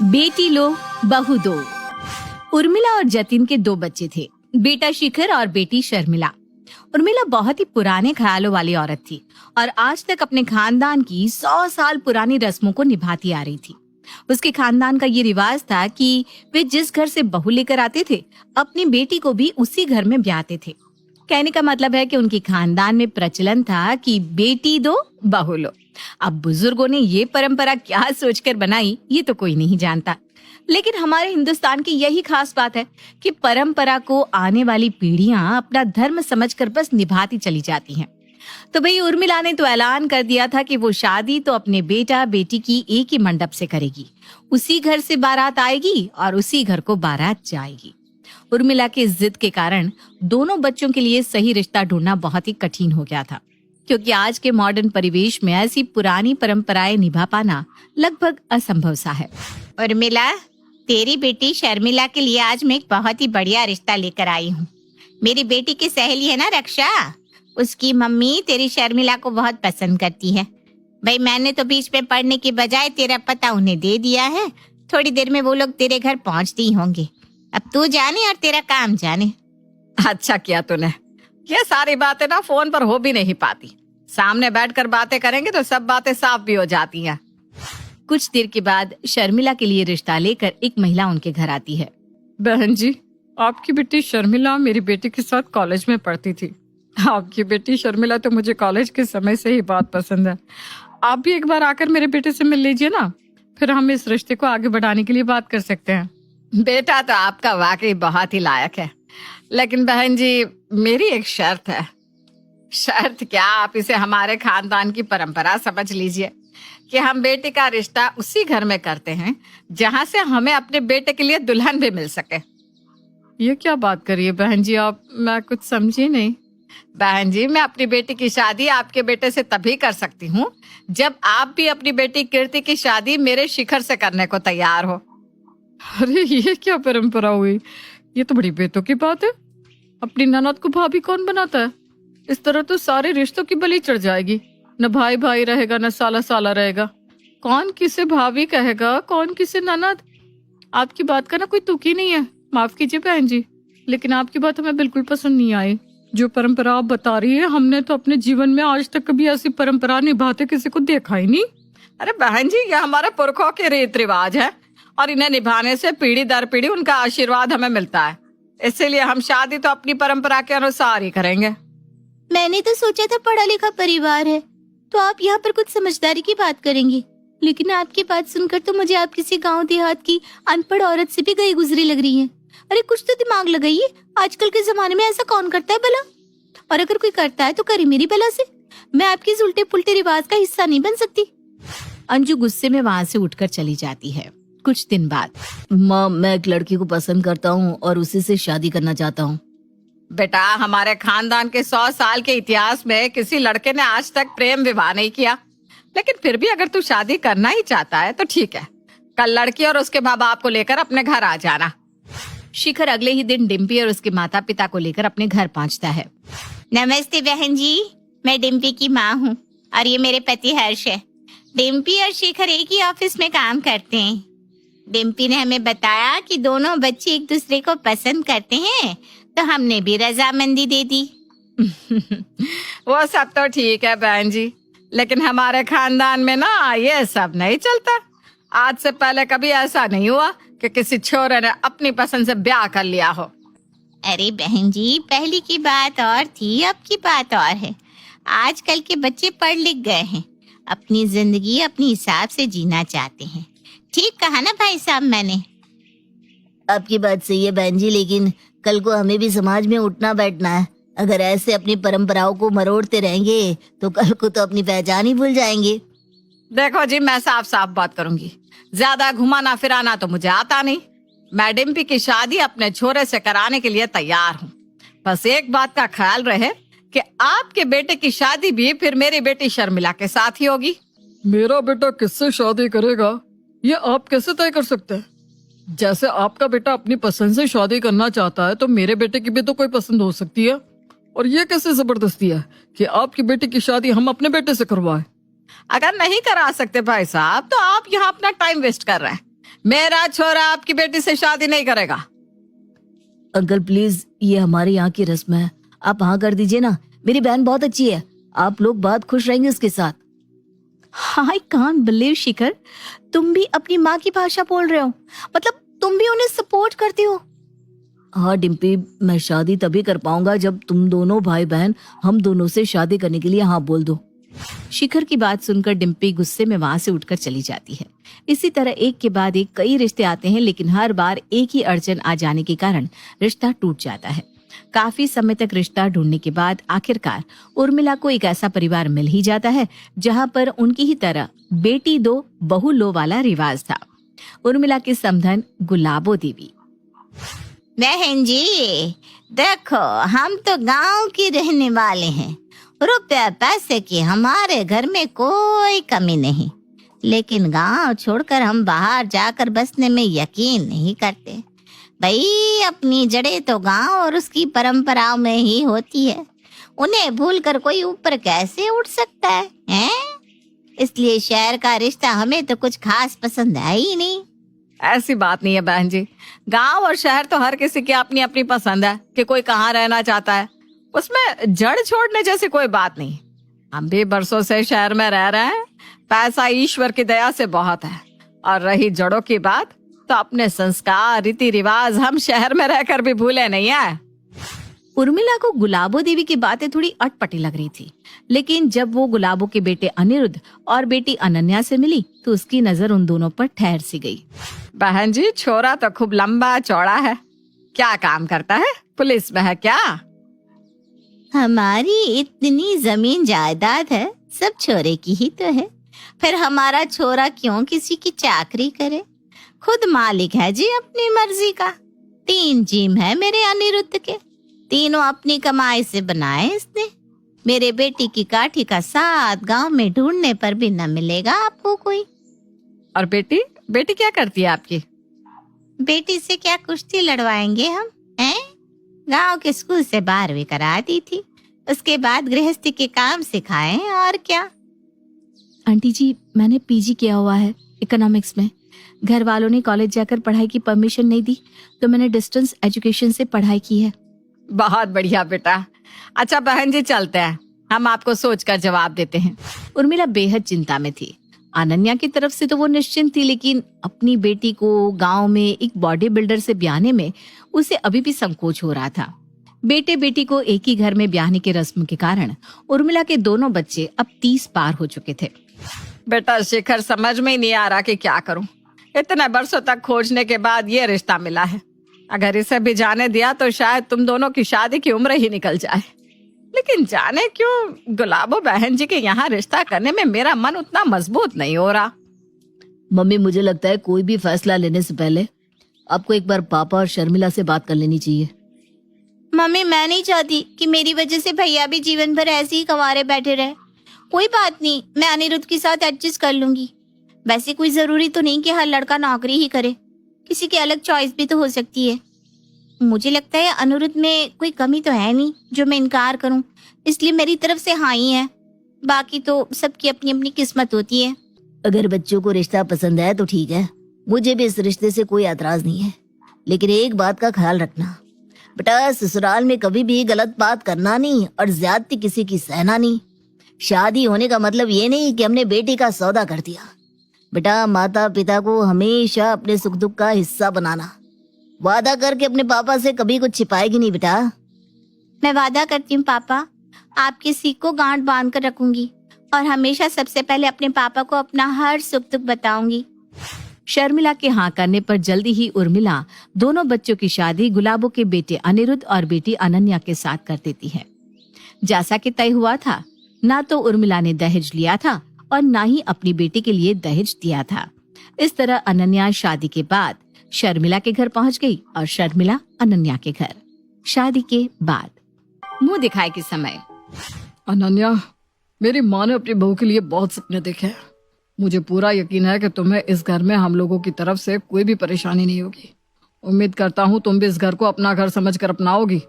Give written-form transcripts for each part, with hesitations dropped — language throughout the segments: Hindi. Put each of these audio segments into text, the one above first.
बेटी लो बहू दो। उर्मिला और जतिन के दो बच्चे थे, बेटा शिखर और बेटी शर्मिला। उर्मिला बहुत ही पुराने ख्यालों वाली औरत थी और आज तक अपने खानदान की 100 साल पुरानी रस्मों को निभाती आ रही थी। उसके खानदान का ये रिवाज था कि वे जिस घर से बहू लेकर आते थे, अपनी बेटी को भी उसी घर में ब्याहते थे। कहने का मतलब है कि उनके खानदान में प्रचलन था कि बेटी दो बहू लो। अब बुजुर्गों ने ये परंपरा क्या सोचकर बनाई, ये तो कोई नहीं जानता। लेकिन हमारे हिंदुस्तान की यही खास बात है कि परंपरा को आने वाली पीढ़ियां अपना धर्म समझकर बस निभाती चली जाती हैं। तो भाई उर्मिला ने तो ऐलान कर दिया था कि वो शादी तो अपने बेटा बेटी की एक ही मंडप से करेगी। उसी घर से बारात आएगी और उसी घर को बारात जाएगी। उर्मिला की जिद के कारण दोनों बच्चों के लिए सही रिश्ता ढूंढना बहुत ही कठिन हो गया था, क्योंकि आज के मॉडर्न परिवेश में ऐसी पुरानी परंपराएं निभा पाना लगभग असंभव सा है। उर्मिला, तेरी बेटी शर्मिला के लिए आज मैं एक बहुत ही बढ़िया रिश्ता लेकर आई हूँ। मेरी बेटी की सहेली है ना रक्षा, उसकी मम्मी तेरी शर्मिला को बहुत पसंद करती है। भाई मैंने तो बीच में पढ़ने के बजाय तेरा पता उन्हें दे दिया है। थोड़ी देर में वो लोग तेरे घर पहुँचते ही होंगे। अब तू जाने और तेरा काम जाने। अच्छा किया तूने। ये सारी बातें ना फोन पर हो भी नहीं पाती। सामने बैठकर बातें करेंगे तो सब बातें साफ भी हो जाती हैं। कुछ देर के बाद शर्मिला के लिए रिश्ता लेकर एक महिला उनके घर आती है। बहन जी, आपकी बेटी शर्मिला मेरी बेटी के साथ कॉलेज में पढ़ती थी। आपकी बेटी शर्मिला तो मुझे कॉलेज के समय से ही बहुत पसंद है। आप भी एक बार आकर मेरे बेटे से मिल लीजिए ना, फिर हम इस रिश्ते को आगे बढ़ाने के लिए बात कर सकते हैं। बेटा तो आपका वाकई बहुत ही लायक है, लेकिन बहन जी मेरी एक शर्त है। शर्त क्या? आप इसे हमारे खानदान की परंपरा समझ लीजिए कि हम बेटे का रिश्ता उसी घर में करते हैं जहां से हमें अपने बेटे के लिए दुल्हन भी मिल सके। ये क्या बात करिए बहन जी आप? मैं कुछ समझी नहीं। बहन जी, मैं अपनी बेटी की शादी आपके बेटे से तभी कर सकती हूँ जब आप भी अपनी बेटी कीर्ति की शादी मेरे शिखर से करने को तैयार हो। अरे ये क्या परंपरा हुई? ये तो बड़ी बेतुकी बात है। अपनी ननद को भाभी कौन बनाता है? इस तरह तो सारे रिश्तों की बलि चढ़ जाएगी। न भाई भाई रहेगा, न साला साला रहेगा। कौन किसे भाभी कहेगा, कौन किसे ननद? आपकी बात का ना कोई तुक ही नहीं है। माफ कीजिए बहन जी, लेकिन आपकी बात हमें बिल्कुल पसंद नहीं आई। जो परंपरा आप बता रही है, हमने तो अपने जीवन में आज तक कभी ऐसी परंपरा निभाते किसी को देखा ही नहीं। अरे बहन जी, ये हमारे पुरखों के रीत रिवाज है और इन्हें निभाने से पीढ़ी दर पीढ़ी उनका आशीर्वाद हमें मिलता है। इसीलिए हम शादी तो अपनी परंपरा के अनुसार ही करेंगे। मैंने तो सोचा था पढ़ा लिखा परिवार है तो आप यहाँ पर कुछ समझदारी की बात करेंगी, लेकिन आपकी बात सुनकर तो मुझे आप किसी गांव देहात की अनपढ़ औरत से भी गई गुजरी लग रही हैं। अरे कुछ तो दिमाग लगाइए। आजकल के जमाने में ऐसा कौन करता है भला? और अगर कोई करता है तो करे मेरी भला से। मैं आपकी इस उल्टे पुल्टे रिवाज का हिस्सा नहीं बन सकती। अंजू गुस्से में वहाँ से उठकर चली जाती है। कुछ दिन बाद, माँ, मैं एक लड़की को पसंद करता हूँ और उसी से शादी करना चाहता हूँ। बेटा, हमारे खानदान के 100 साल के इतिहास में किसी लड़के ने आज तक प्रेम विवाह नहीं किया। लेकिन फिर भी अगर तू शादी करना ही चाहता है तो ठीक है, कल लड़की और उसके माँ बाप को लेकर अपने घर आ जाना। शिखर अगले ही दिन डिम्पी और उसके माता पिता को लेकर अपने घर पहुंचता है। नमस्ते बहन जी, मैं डिम्पी की माँ हूँ और ये मेरे पति हर्ष है। डिम्पी और शिखर एक ही ऑफिस में काम करते हैं। डिम्पी ने हमें बताया कि दोनों बच्चे एक दूसरे को पसंद करते हैं, तो हमने भी रजामंदी दे दी। वो सब तो ठीक है बहन जी, लेकिन हमारे खानदान में ना ये सब नहीं चलता। आज से पहले कभी ऐसा नहीं हुआ कि किसी छोरे ने अपनी पसंद से ब्याह कर लिया हो। अरे बहन जी, पहले की बात और थी, अब की बात और है। आजकल के बच्चे पढ़ लिख गए हैं, अपनी जिंदगी अपने हिसाब से जीना चाहते हैं। ठीक कहा ना भाई साहब मैंने? आपकी बात सही है बहन जी, लेकिन कल को हमें भी समाज में उठना बैठना है। अगर ऐसे अपनी परंपराओं को मरोड़ते रहेंगे तो कल को तो अपनी पहचान ही भूल जाएंगे। देखो जी, मैं साफ साफ बात करूंगी। ज्यादा घुमाना फिराना तो मुझे आता नहीं। मैं डिम्पी की शादी अपने छोरे से कराने के लिए तैयार हूँ। बस एक बात का ख्याल रहे कि आपके बेटे की शादी भी फिर मेरी बेटी शर्मिला के साथ ही होगी। मेरा बेटा किससे शादी करेगा ये आप कैसे तय कर सकते हैं? जैसे आपका बेटा अपनी पसंद से शादी करना चाहता है तो मेरे बेटे की भी तो कोई पसंद हो सकती है। और ये कैसे जबरदस्ती है कि आपकी बेटी की शादी हम अपने बेटे से करवाएं? अगर नहीं करा सकते भाई साहब तो आप यहाँ अपना टाइम वेस्ट कर रहे हैं। मेरा छोरा आपकी बेटी से शादी नहीं करेगा। अंकल प्लीज, ये हमारे यहाँ की रस्म है, आप हाँ कर दीजिए ना। मेरी बहन बहुत अच्छी है, आप लोग बहुत खुश रहेंगे उसके साथ। आई कांट बिलीव शिखर, तुम भी अपनी माँ की भाषा बोल रहे हो, मतलब तुम भी उन्हें सपोर्ट करते हो। हाँ डिम्पी, मैं शादी तभी कर पाऊंगा जब तुम दोनों भाई बहन हम दोनों से शादी करने के लिए हाँ बोल दो। शिखर की बात सुनकर डिम्पी गुस्से में वहां से उठकर चली जाती है। इसी तरह एक के बाद एक कई रिश्ते आते हैं, लेकिन हर बार एक ही अड़चन आ जाने के कारण रिश्ता टूट जाता है। काफी समय तक रिश्ता ढूंढने के बाद आखिरकार उर्मिला को एक ऐसा परिवार मिल ही जाता है जहां पर उनकी ही तरह बेटी दो बहू लो वाला रिवाज था। उर्मिला के समधन गुलाबो देवी। बहन जी देखो, हम तो गांव के रहने वाले हैं, रुपया पैसे की हमारे घर में कोई कमी नहीं, लेकिन गांव छोड़कर हम बाहर जाकर बसने में यकीन नहीं करते। भाई अपनी जड़ें तो गांव और उसकी परंपराओं में ही होती है, उन्हें भूलकर कोई ऊपर कैसे उठ सकता है, हैं? इसलिए शहर का रिश्ता हमें तो कुछ खास पसंद है ही नहीं। ऐसी बात नहीं है बहन जी, गांव और शहर तो हर किसी की अपनी अपनी पसंद है कि कोई कहाँ रहना चाहता है, उसमें जड़ छोड़ने जैसी कोई बात नहीं। हम भी बरसों से शहर में रह रहे हैं, पैसा ईश्वर की दया से बहुत है, और रही जड़ों की बात तो अपने संस्कार रीति रिवाज हम शहर में रहकर भी भूले नहीं है। उर्मिला को गुलाबो देवी की बातें थोड़ी अटपटी लग रही थी, लेकिन जब वो गुलाबो के बेटे अनिरुद्ध और बेटी अनन्या से मिली तो उसकी नजर उन दोनों पर ठहर सी गई। बहन जी छोरा तो खूब लंबा चौड़ा है, क्या काम करता है, पुलिस में है क्या? हमारी इतनी जमीन जायदाद है, सब छोरे की ही तो है, फिर हमारा छोरा क्यों किसी की चाकरी करे? खुद मालिक है जी अपनी मर्जी का। 3 जिम है मेरे अनिरुद्ध के, तीनों अपनी कमाई से बनाए इसने। मेरे बेटी की काठी का 7 गांव में ढूंढने पर भी न मिलेगा आपको कोई। और बेटी बेटी क्या करती है आपकी? बेटी से क्या कुश्ती लड़वाएंगे हम, हैं? गांव के स्कूल से 12वीं करा दी थी, उसके बाद गृहस्थी के काम सिखाए, और क्या। आंटी जी, मैंने पीजी किया हुआ है इकोनॉमिक्स में। घर वालों ने कॉलेज जाकर पढ़ाई की परमिशन नहीं दी तो मैंने डिस्टेंस एजुकेशन से पढ़ाई की है। बहुत बढ़िया बेटा। अच्छा बहन जी चलते हैं, हम आपको सोचकर जवाब देते हैं। उर्मिला बेहद चिंता में थी। अनन्या की तरफ से तो वो निश्चिंत थी, लेकिन अपनी बेटी को गांव में एक बॉडी बिल्डर से ब्याहने में उसे अभी भी संकोच हो रहा था। बेटे बेटी को एक ही घर में ब्याहने की रस्म के कारण उर्मिला के दोनों बच्चे अब 30 पार हो चुके थे। बेटा शिखर समझ में ही नहीं आ रहा कि क्या करूं, इतने बरसों तक खोजने के बाद ये रिश्ता मिला है। अगर इसे भी जाने दिया तो शायद तुम दोनों की शादी की उम्र ही निकल जाए, लेकिन जाने क्यों गुलाबो बहन जी के यहाँ रिश्ता करने में मेरा मन उतना मजबूत नहीं हो रहा। मम्मी, मुझे लगता है कोई भी फैसला लेने से पहले आपको एक बार पापा और शर्मिला से बात कर लेनी चाहिए। मम्मी मैं नहीं चाहती कि मेरी वजह से भैया भी जीवन भर ऐसे ही कंवारे बैठे रहे। कोई बात नहीं, मैं अनिरुद्ध के साथ एडजस्ट कर लूंगी। वैसे कोई जरूरी तो नहीं कि हर लड़का नौकरी ही करे, किसी की अलग चॉइस भी तो हो सकती है। मुझे लगता है अनिरुद्ध में कोई कमी तो है नहीं जो मैं इनकार करूं, इसलिए मेरी तरफ से हाँ ही है। बाकी तो सबकी अपनी अपनी किस्मत होती है। अगर बच्चों को रिश्ता पसंद है तो ठीक है, मुझे भी इस रिश्ते से कोई एतराज नहीं है, लेकिन एक बात का ख्याल रखना बेटा, ससुराल में कभी भी गलत बात करना नहीं और ज्यादती किसी की सहना नहीं। शादी होने का मतलब ये नहीं कि हमने बेटी का सौदा कर दिया। बेटा, माता पिता को हमेशा अपने सुख दुख का हिस्सा बनाना। वादा करके अपने पापा से कभी कुछ छिपाएगी नहीं बेटा। मैं वादा करती हूँ पापा, आपकी सीख को गांठ बांध कर रखूंगी और हमेशा सबसे पहले अपने पापा को अपना हर सुख दुख बताऊंगी। शर्मिला के हाँ करने पर जल्दी ही उर्मिला दोनों बच्चों की शादी गुलाबो के बेटे अनिरुद्ध और बेटी अनन्या के साथ कर देती है। जैसा कि तय हुआ था, ना तो उर्मिला ने दहेज लिया था और ना ही अपनी बेटी के लिए दहेज दिया था। इस तरह अनन्या शादी के बाद शर्मिला के घर पहुंच गई और शर्मिला अनन्या के घर। शादी के बाद मुंह दिखाए के समय, अनन्या, मेरी माँ ने अपनी बहू के लिए बहुत सपने देखे हैं। मुझे पूरा यकीन है कि तुम्हें इस घर में हम लोगों की तरफ से कोई भी परेशानी नहीं होगी। उम्मीद करता हूँ तुम भी इस घर को अपना घर समझकर अपनाओगी।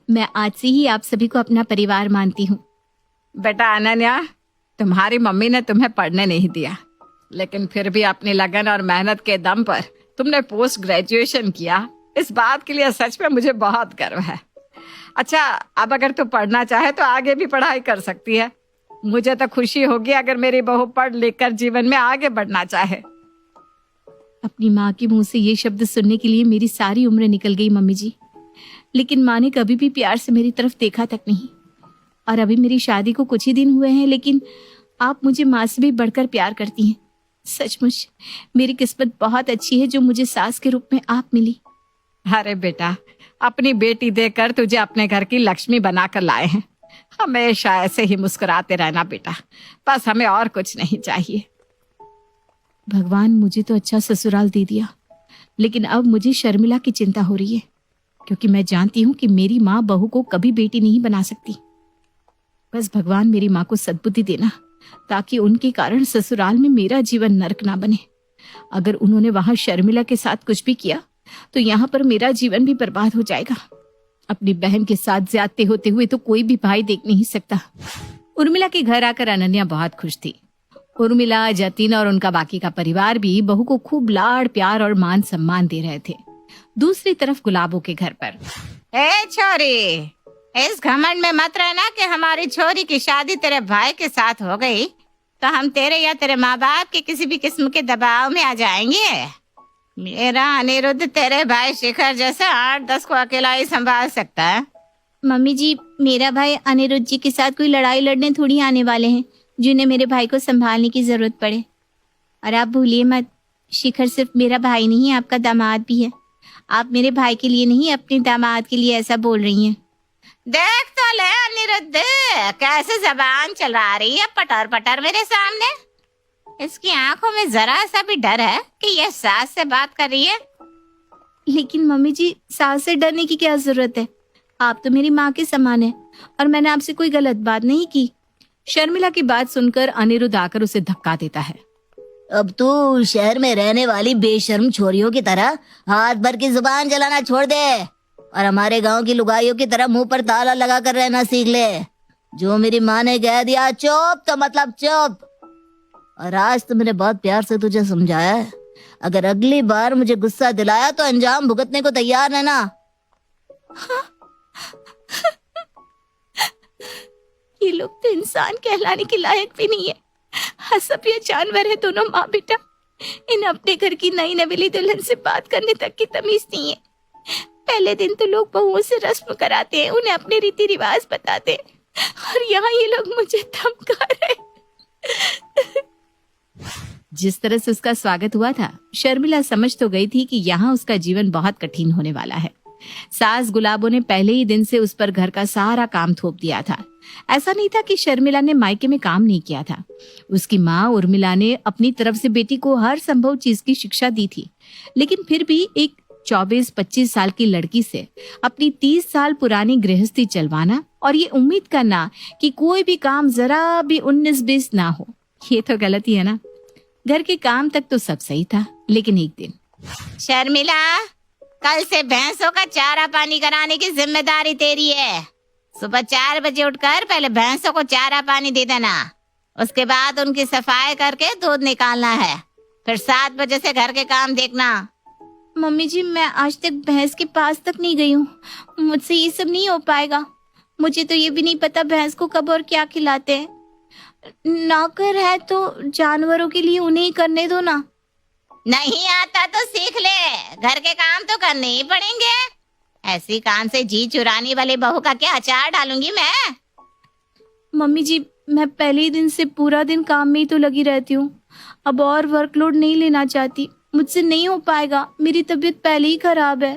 मैं आज से ही आप सभी को अपना परिवार मानती हूँ। बेटा अनन्या, तुम्हारी मम्मी ने तुम्हें पढ़ने नहीं दिया, लेकिन फिर भी अपनी लगन और मेहनत के दम पर तुमने पोस्ट ग्रेजुएशन किया, इस बात के लिए सच में मुझे बहुत गर्व है। अच्छा, अब अगर तू पढ़ना चाहे तो आगे भी पढ़ाई कर सकती है। मुझे तो खुशी होगी अगर मेरी बहू पढ़ लिख कर जीवन में आगे बढ़ना चाहे। अपनी माँ के मुंह से ये शब्द सुनने के लिए मेरी सारी उम्र निकल गई मम्मी जी, लेकिन माँ ने कभी भी प्यार से मेरी तरफ देखा तक नहीं। और अभी मेरी शादी को कुछ ही दिन हुए हैं, लेकिन आप मुझे माँ से भी बढ़कर प्यार करती हैं। सचमुच मेरी किस्मत बहुत अच्छी है जो मुझे सास के रूप में आप मिली। अरे बेटा, अपनी बेटी देकर तुझे अपने घर की लक्ष्मी बनाकर लाए हैं। हमेशा ऐसे ही मुस्कुराते रहना बेटा, बस हमें और कुछ नहीं चाहिए। भगवान मुझे तो अच्छा ससुराल दे दिया, लेकिन अब मुझे शर्मिला की चिंता हो रही है, क्योंकि मैं जानती हूँ कि मेरी माँ बहू को कभी बेटी नहीं बना सकती। बस भगवान मेरी माँ को सद्बुद्धि देना, ताकि उनके कारण ससुराल में मेरा जीवन नरक ना बने। अगर उन्होंने वहां शर्मिला के साथ कुछ भी किया तो यहाँ पर मेरा जीवन भी बर्बाद हो जाएगा। अपनी बहन के साथ ज्यादती होते हुए तो कोई भी भाई देख नहीं सकता। उर्मिला के घर आकर अनन्या बहुत खुश थी। उर्मिला, जतिन और उनका बाकी का परिवार भी बहू को खूब लाड़ प्यार और मान सम्मान दे रहे थे। दूसरी तरफ गुलाबों के घर पर, ए छोरी, इस घमंड में मत रहना कि हमारी छोरी की शादी तेरे भाई के साथ हो गई तो हम तेरे या तेरे माँ बाप के किसी भी किस्म के दबाव में आ जाएंगे। मेरा अनिरुद्ध तेरे भाई शिखर जैसे 8-10 को अकेला ही संभाल सकता है। मम्मी जी, मेरा भाई अनिरुद्ध जी के साथ कोई लड़ाई लड़ने थोड़ी आने वाले हैं जिन्हें मेरे भाई को संभालने की जरूरत पड़े। और आप भूलिए मत, शिखर सिर्फ मेरा भाई नहीं, आपका दामाद भी है। आप मेरे भाई के लिए नहीं, अपने दामाद के लिए ऐसा बोल रही हैं। देख तो ले अनिरुद्ध, कैसे जबान चला रही है पटर पटर मेरे सामने। इसकी आंखों में जरा सा भी डर है कि यह सास से बात कर रही है। लेकिन मम्मी जी, सास से डरने की क्या जरूरत है? आप तो मेरी माँ के समान है और मैंने आपसे कोई गलत बात नहीं की। शर्मिला की बात सुनकर अनिरुद्ध आकर उसे धक्का देता है। अब तू शहर में रहने वाली बेशर्म छोरियों की तरह हाथ भर की जुबान चलाना छोड़ दे और हमारे गांव की लुगाइयों की तरह मुंह पर ताला लगा कर रहना सीख ले। जो मेरी माँ ने कह दिया चुप तो मतलब चुप। और आज तो मैंने बहुत प्यार से तुझे समझाया है, अगर अगली बार मुझे गुस्सा दिलाया तो अंजाम भुगतने को तैयार रहना। ये लोग तो इंसान कहलाने के लायक भी नहीं है। सब ये जानवर है दोनों माँ बेटा। इन्हें अपने घर की नई नवेली दुल्हन से बात करने तक की तमीज नहीं है। पहले दिन तो लोग बहुओं से रस्म कराते हैं, उन्हें अपने रीति रिवाज बताते हैं, और यहाँ ये लोग मुझे धमका रहे। जिस तरह से उसका स्वागत हुआ था, शर्मिला समझ तो गई थी कि यहाँ उसका जीवन बहुत कठिन होने वाला है। सास गुलाबों ने पहले ही दिन से उस पर घर का सारा काम थोप दिया था। ऐसा नहीं था कि शर्मिला ने मायके में काम नहीं किया था। उसकी माँ उर्मिला ने अपनी तरफ से बेटी को हर संभव चीज की शिक्षा दी थी, लेकिन फिर भी एक 24-25 साल की लड़की से अपनी 30 साल पुरानी गृहस्थी चलवाना और ये उम्मीद करना कि कोई भी काम जरा भी 19-20 ना हो, ये तो गलती है ना। घर के काम तक तो सब सही था, लेकिन एक दिन, शर्मिला, कल से भैंसों का चारा पानी कराने की जिम्मेदारी तेरी है। सुबह 4 बजे उठकर पहले भैंसों को चारा पानी दे देना, उसके बाद उनकी सफाई करके दूध निकालना है, फिर 7 बजे से घर के काम देखना। मम्मी जी, मैं आज तक भैंस के पास तक नहीं गई हूँ, मुझसे ये सब नहीं हो पाएगा। मुझे तो ये भी नहीं पता भैंस को कब और क्या खिलाते हैं। नौकर है तो जानवरों के लिए उन्हें ही करने दो ना। नहीं आता तो सीख ले, घर के काम तो करने ही पड़ेंगे। ऐसी कान से जी चुराने वाले बहू का क्या अचार डालूंगी मैं। मम्मी जी, मैं पहले ही दिन से पूरा दिन काम में ही तो लगी रहती हूँ, अब और वर्कलोड नहीं लेना चाहती। मुझसे नहीं हो पाएगा, मेरी तबीयत पहले ही खराब है।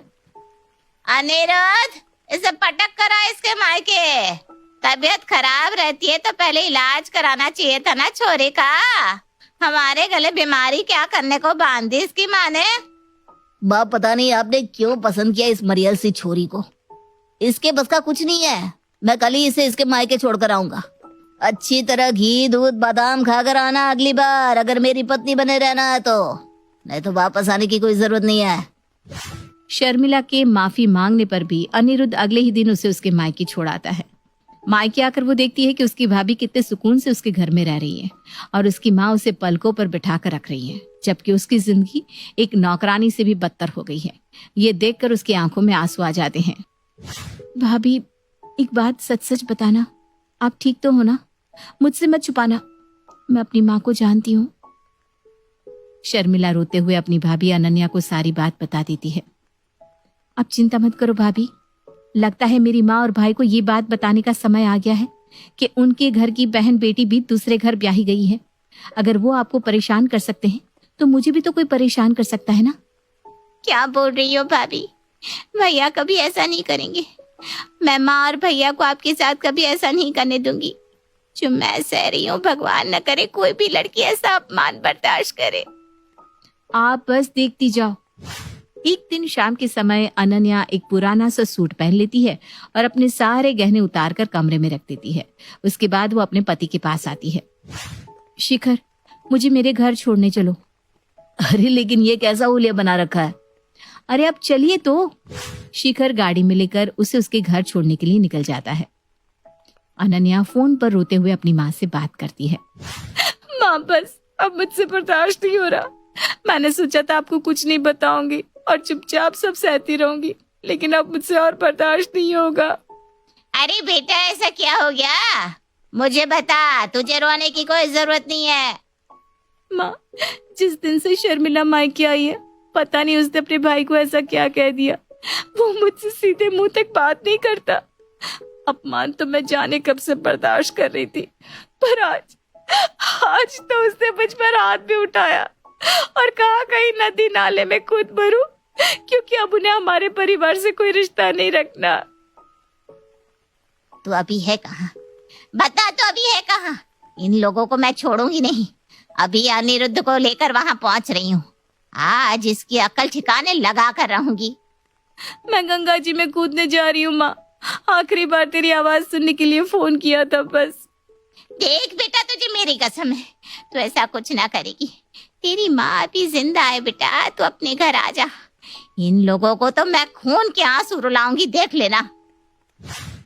अनिरुद्ध, इसे पटक करा इसके मायके। तबीयत खराब रहती है तो पहले इलाज कराना चाहिए था ना छोरे का। हमारे गले बीमारी क्या करने को बांध दी इसकी माँ ने। बाप, पता नहीं आपने क्यों पसंद किया इस मरियल सी छोरी को। इसके बस का कुछ नहीं है। मैं कल ही इसे इसके मायके छोड़कर आऊंगा। अच्छी तरह घी दूध बादाम खाकर आना अगली बार, अगर मेरी पत्नी बने रहना है तो, नहीं तो वापस आने की कोई जरूरत नहीं है। शर्मिला के माफी मांगने पर भी अनिरुद्ध अगले ही दिन उसे उसके मायके छोड़ाता है। मायके आकर वो देखती है कि उसकी भाभी कितने सुकून से उसके घर में रह रही है और उसकी माँ उसे पलकों पर बिठाकर रख रही है, जबकि उसकी जिंदगी एक नौकरानी से भी बदतर हो गई है। ये देखकर उसकी आंखों में आंसू आ जाते हैं। भाभी, एक बात सच सच बताना, आप ठीक तो हो ना? मुझसे मत छुपाना, मैं अपनी माँ को जानती हूँ। शर्मिला रोते हुए अपनी भाभी अनन्या को सारी बात बता देती है। अब चिंता मत करो भाभी, लगता है मेरी माँ और भाई को ये बात बताने का समय आ गया है कि उनके घर की बहन बेटी भी दूसरे घर ब्याही गई है। अगर वो आपको परेशान कर सकते हैं तो मुझे भी तो कोई परेशान कर सकता है ना? क्या बोल रही हो भाभी? भैया कभी ऐसा नहीं करेंगे। मैं माँ और भैया को आपके साथ कभी ऐसा नहीं करने दूंगी। जो मैं सह रही हूँ, भगवान न करे कोई भी लड़की ऐसा अपमान बर्दाश्त करे। आप बस देखती जाओ। एक दिन शाम के समय अनन्या एक पुराना सा सूट पहन लेती है और अपने सारे गहने उतारकर कमरे में रख देती है। उसके बाद वो अपने पति के पास आती है। शिखर, मुझे मेरे घर छोड़ने चलो। अरे लेकिन ये कैसा हुलिया बना रखा है? अरे अब चलिए तो। शिखर गाड़ी में लेकर उसे उसके घर छोड़ने के लिए निकल जाता है। अनन्या फोन पर रोते हुए अपनी माँ से बात करती है। माँ, बस अब मुझसे बर्दाश्त नहीं हो रहा। मैंने सोचा था आपको कुछ नहीं बताऊंगी और चुपचाप सब सहती रहूंगी, लेकिन अब मुझसे और बर्दाश्त नहीं होगा। अरे बेटा, ऐसा क्या हो गया? मुझे बता, तुझे रोने की कोई जरूरत नहीं है। माँ, जिस दिन से शर्मिला मायके आई है, पता नहीं उसने अपने भाई को ऐसा क्या कह दिया। वो मुझसे सीधे मुंह तक बात नहीं करता। अपमान तो मैं जाने कब से बर्दाश्त कर रही थी, पर आज तो उसने मुझ पर हाथ भी उठाया और कहा कहीं नदी नाले में कूद मरूं, क्योंकि अब उन्हें हमारे परिवार से कोई रिश्ता नहीं रखना। तू अभी है कहाँ? बता, तो अभी है कहाँ? इन लोगों को मैं छोड़ूंगी नहीं। अभी अनिरुद्ध को लेकर वहां पहुंच रही हूँ। आज इसकी अकल ठिकाने लगा कर रहूंगी। मैं गंगा जी में कूदने जा रही हूँ माँ। आखिरी बार तेरी आवाज सुनने के लिए फोन किया था बस। देख बेटा, तुझे मेरी कसम है, तू ऐसा कुछ ना करेगी। तेरी माँ अभी जिंदा है बेटा, तू अपने घर आ जा। इन लोगों को तो मैं खून के आंसू रुलाऊंगी, देख लेना।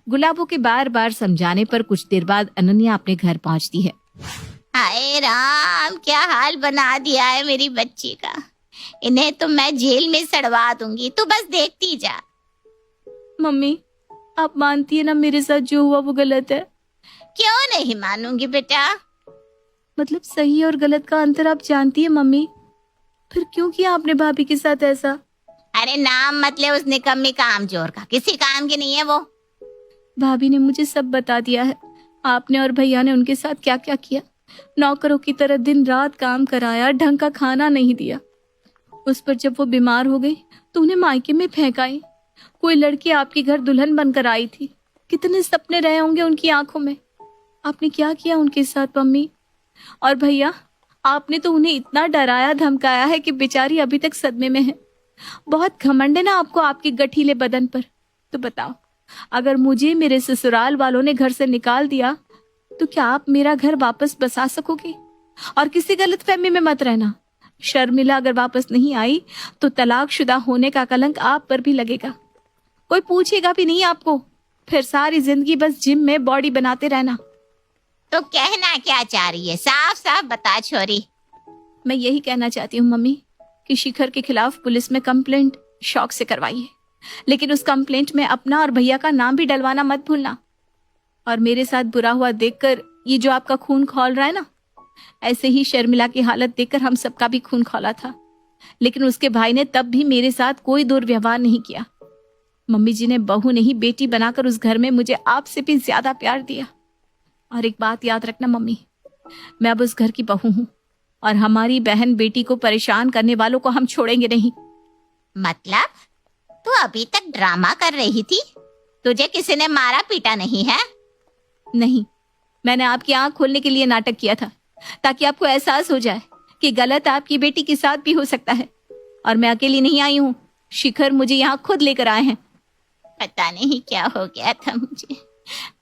गुलाबों के बार बार समझाने पर कुछ देर बाद अनन्या अपने घर पहुंचती है। हाय राम, क्या हाल बना दिया है मेरी बच्ची का। इन्हें तो मैं जेल में सड़वा दूंगी, तू बस देखती जा। मम्मी, आप मानती है ना मेरे साथ जो हुआ वो गलत है? क्यों नहीं मानूंगी बेटा? मतलब सही और गलत का अंतर आप जानती है मम्मी, फिर क्यों किया आपने भाभी के साथ ऐसा? अरे नाम मत ले उस निकम्मी कामचोर का, किसी काम की नहीं है वो। भाभी ने मुझे सब बता दिया है। आपने और भैया ने उनके साथ क्या क्या किया। नौकरों की तरह दिन रात काम कराया, ढंग का खाना नहीं दिया। उस पर जब वो बीमार हो गई तो उन्हें मायके में फेंकाई। कोई लड़की आपके घर दुल्हन बनकर आई थी, कितने सपने रहे होंगे उनकी आंखों में। आपने क्या किया उनके साथ मम्मी? और भैया, आपने तो उन्हें इतना डराया धमकाया है कि बेचारी अभी तक सदमे में है। बहुत घमंड है ना आपको आपके गठीले बदन पर। तो बताओ, अगर मुझे मेरे ससुराल वालों ने घर से निकाल दिया तो क्या आप मेरा घर वापस बसा सकोगे? और किसी गलतफहमी में मत रहना, शर्मिला अगर वापस नहीं आई तो तलाकशुदा होने का कलंक आप पर भी लगेगा। कोई पूछेगा भी नहीं आपको, फिर सारी जिंदगी बस जिम में बॉडी बनाते रहना। तो कहना क्या चाह रही है? साफ साफ बता छोरी। मैं यही कहना चाहती हूँ मम्मी कि शिखर के खिलाफ पुलिस में कंप्लेंट शौक से करवाइए, लेकिन उस कंप्लेंट में अपना और भैया का नाम भी डलवाना मत भूलना। और मेरे साथ बुरा हुआ देखकर ये जो आपका खून खौल रहा है ना, ऐसे ही शर्मिला की हालत देखकर हम सबका भी खून खौला था, लेकिन उसके भाई ने तब भी मेरे साथ कोई दुर्व्यवहार नहीं किया। मम्मी जी ने बहू नहीं बेटी बनाकर उस घर में मुझे आपसे भी ज्यादा प्यार दिया। और एक बात याद रखना मम्मी, मैं अब उस घर की बहू हूँ और हमारी बहन बेटी को परेशान करने वालों को हम छोड़ेंगे नहीं। मतलब तू अभी तक ड्रामा कर रही थी? तुझे किसी ने मारा पीटा नहीं है? नहीं, मैंने आपकी आंख खोलने के लिए नाटक किया था, ताकि आपको एहसास हो जाए कि गलत आपकी बेटी के साथ भी हो सकता है। और मैं अकेली नहीं आई हूँ, शिखर मुझे यहाँ खुद लेकर आए हैं। पता नहीं क्या हो गया था मुझे,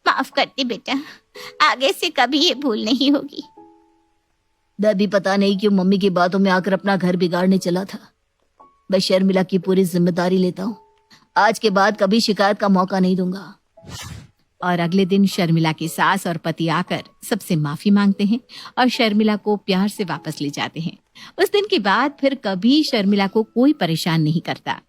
माफ करती बेटा, आगे से कभी ये भूल नहीं होगी। मैं भी पता नहीं क्यों मम्मी की बातों में आकर अपना घर बिगाड़ने चला था। मैं शर्मिला की पूरी जिम्मेदारी लेता हूँ। आज के बाद कभी शिकायत का मौका नहीं दूंगा। और अगले दिन शर्मिला की सास और पति आकर सबसे माफी मांगते हैं और शर्मिला को प्यार से वापस ले जाते हैं। उस दिन के बाद फिर कभी शर्मिला को कोई परेशान नहीं करता।